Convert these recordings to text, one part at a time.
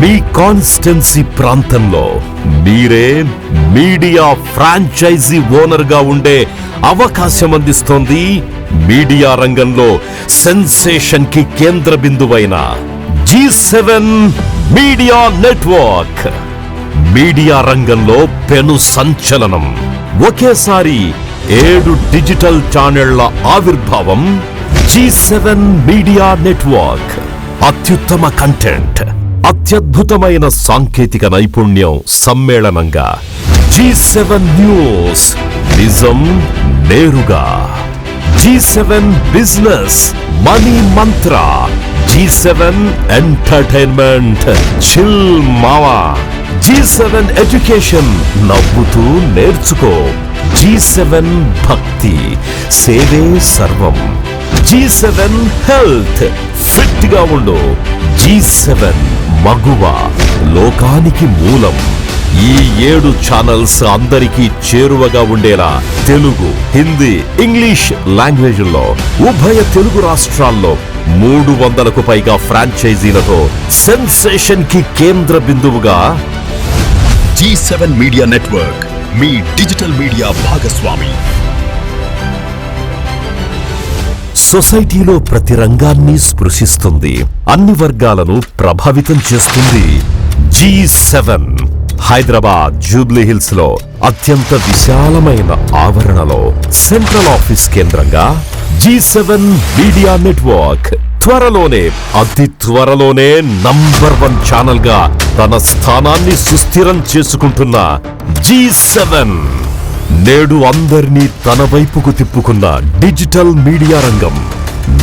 మీ constituency ప్రాంతంలో మీరే media franchise owner గా ఉండే అవకాశం అందిస్తోంది మీడియా రంగంలో సెన్సేషన్ కి కేంద్ర బిందువైన G7 మీడియా నెట్వర్క్. మీడియా రంగంలో పెను సంచలనం. ఒకేసారి 7 డిజిటల్ ఛానళ్ల ఆవిర్భావం. G7 media network. అత్యుత్తమ కంటెంట్, అత్యద్భుతమైన సాంకేతిక నైపుణ్యం సమ్మేళనంగా G7 న్యూస్, నిజం నేరుగా. G7 బిజినెస్, మనీ మంత్ర. G7 ఎంటర్టైన్మెంట్, చిల్ మావా. G7 ఎడ్యుకేషన్, నవ్వుతూ నేర్చుకో. G7 భక్తి, సేవే సర్వం. G7 హెల్త్, ఫిట్ గా ఉండు. G7 మగువ, లోకానికి మూలం. ఈ 7 ఛానల్స్ అందరికీ చేరువగా ఉండేలా తెలుగు, హిందీ, ఇంగ్లీష్ లాంగ్వేజ్లో ఉభయ తెలుగు రాష్ట్రాల్లో 300కు పైగా ఫ్రాంచైజీలతో సెన్సేషన్ కి కేంద్ర బిందువుగా G7 మీడియా నెట్వర్క్, మీ డిజిటల్ మీడియా భాగస్వామి. సొసైటీలో ప్రతి రంగాన్ని స్పృశిస్తుంది, అన్ని వర్గాలను ప్రభావితం చేస్తుంది. G7 హైదరాబాద్ జూబ్లీ హిల్స్ లో అత్యంత విశాలమైన ఆవరణలో సెంట్రల్ ఆఫీస్ కేంద్రంగా G7 మీడియా నెట్వర్క్ త్వరలోనే, అతి త్వరలోనే నంబర్ 1 ఛానల్ గా తన స్థానాన్ని సుస్థిరం చేసుకుంటున్న G7 నేడు అందరినీ తన వైపుకు తిప్పుకున్న డిజిటల్ మీడియా రంగం.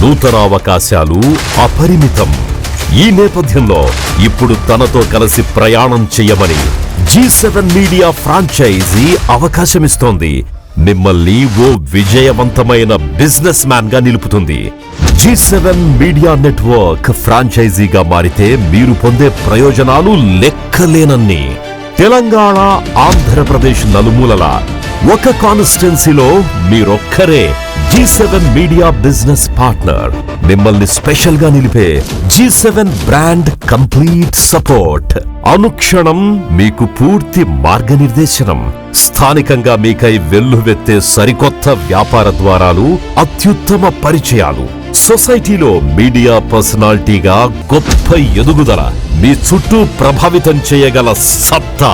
నూతన అవకాశాలు అపరిమితం. ఈ నేపథ్యంలో ఇప్పుడు తనతో కలిసి ప్రయాణం చేయమని G7 మీడియా ఫ్రాంచైజీ అవకాశమిస్తోంది. మిమ్మల్ని ఓ విజయవంతమైన బిజినెస్ మ్యాన్ గా నిలుపుతుంది. G7 మీడియా నెట్వర్క్ ఫ్రాంచైజీగా మారితే మీరు పొందే ప్రయోజనాలు లెక్కలేనన్ని. తెలంగాణ, ఆంధ్రప్రదేశ్ నలుమూలల ఒక కాన్స్టిట్యున్సీలో మీరొక్కరే G7 మీడియా బిజినెస్ పార్ట్నర్. మిమ్మల్ని స్పెషల్ గా నిలిపే G7 బ్రాండ్ కంప్లీట్ సపోర్ట్. అనుక్షణం మీకు పూర్తి మార్గనిర్దేశనం. స్థానికంగా మీకై వెల్లువెత్తే సరికొత్త వ్యాపార ద్వారాలు, అత్యుత్తమ పరిచయాలు. సొసైటీలో మీడియా పర్సనాలిటీగా గొప్ప ఎదుగుదల. మీ చుట్టూ ప్రభావితం చేయగల సత్తా.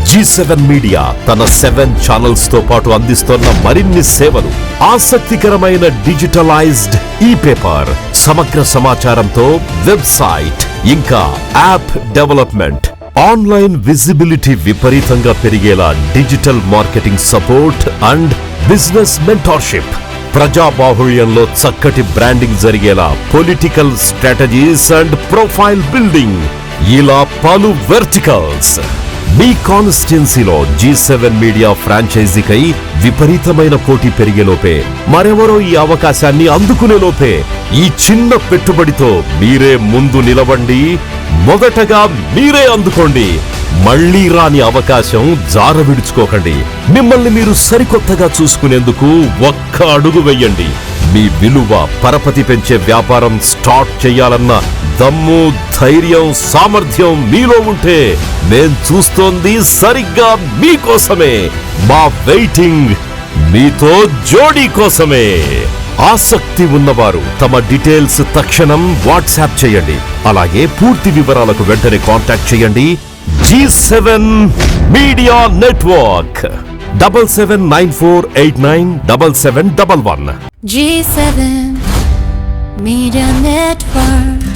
G7 మీడియా తన 7 ఛానల్స్ తో పాటు అందిస్తున్న మరిన్ని సేవలు. ఆసక్తికరమైన డిజిటలైజ్డ్ ఈ-పేపర్, సమగ్ర సమాచారంతో వెబ్సైట్, ఇంకా యాప్ డెవలప్మెంట్. ఆన్లైన్ విజిబిలిటీ విపరీతంగా పెరిగేలా digital marketing support and business mentorship. ప్రజాబాహుళ్యంలో చక్కటి బ్రాండింగ్ జరిగేలా political strategies and profile building. ఇలా పలు వెర్టికల్స్. మీ కాన్స్టిట్యున్సీలో G7 మీడియా ఫ్రాంచైజీకై విపరీతమైన పోటీ పెరిగేలోపే, మరెవరో ఈ అవకాశాన్ని అందుకునే లోపే ఈ చిన్న పెట్టుబడితో మీరే ముందు నిలవండి. మొదటగా మీరే అందుకోండి. మళ్లీ రాని అవకాశం జార విడుచుకోకండి. మిమ్మల్ని మీరు సరికొత్తగా చూసుకునేందుకు ఒక్క అడుగు వెయ్యండి. మీ విలువ పరపతి పెంచే వ్యాపారం స్టార్ట్ చేయాలన్న దమ్ము, ధైర్యం, సామర్థ్యం మీలో ఉంటే మేం చూస్తోంది సరిగ్గా మీకోసమే. మా వెయిటింగ్ మీతో జోడీ కోసమే. ఆసక్తి ఉన్నవారు తమ డీటెయిల్స్ తక్షణం వాట్సాప్ చేయండి. అలాగే పూర్తి వివరాలకు వెంటనే కాంటాక్ట్ చేయండి. G7 media network 7794897711. G7 media network.